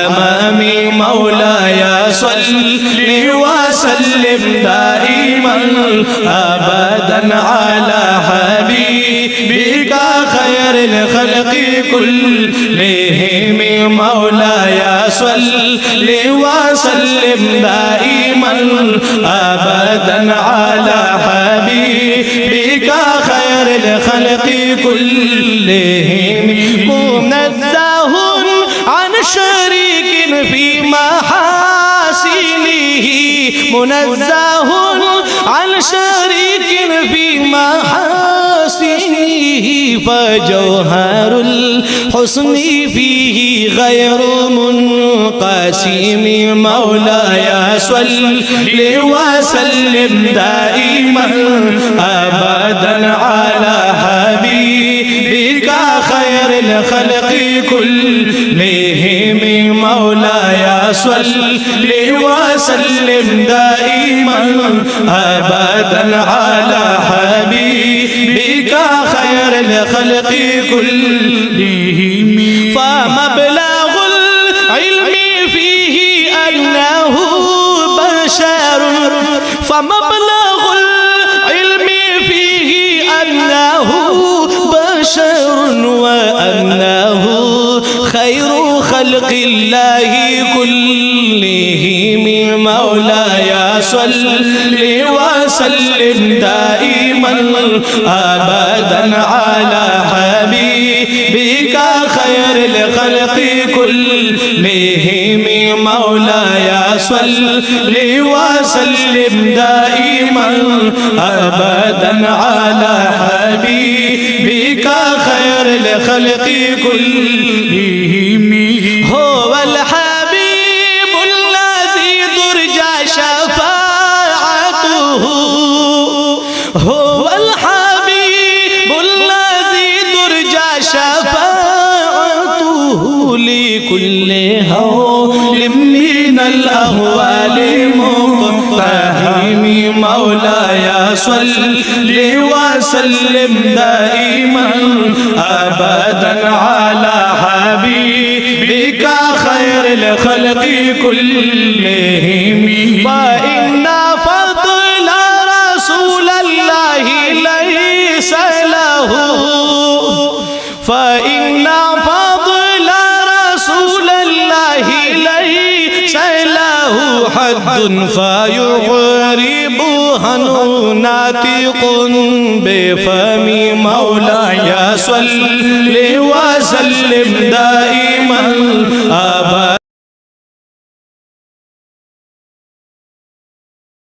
أمامي مولاي صل وسلم دائما أبدا على حبيبك خير الخلق كلهم مولاي صل وسلم دائما أبدا على حبيبك خير الخلق كلهم منزه عن شريك في محاسنه منزه عن شريك في محاسنه فجوهر الحسن فيه غير منقسم مولاي صل وسلم دائما أبدا على حبيبك خير الخلق كلهم مولاي صل وسلم دائما أبدا على حبيبك خير الخلق كلهم فمبلغ العلم فيه أنه بشر فمبلغ العلم فيه أنه بشر وأنه خير خلق الله كلهم مولاي صل وسلم دائما أبدا على حبيبك خير الخلق كلهم مولاي صل وسلم دائما أبدا على حبيبك خير الخلق كلهم هو الحبيب الذي ترجى شفاعته هو الحبيب الذي ترجى شفاعته لكل هول من الأهوال مقتحم مولاي صل وسلم دائما أبدا على حبيبك خير الخلق كلهم فإن فضل رسول الله ليس له فإن فضل رسول الله ليس له حد فيغرب ناطق بفم مولاي صل وسلم دائما أبدا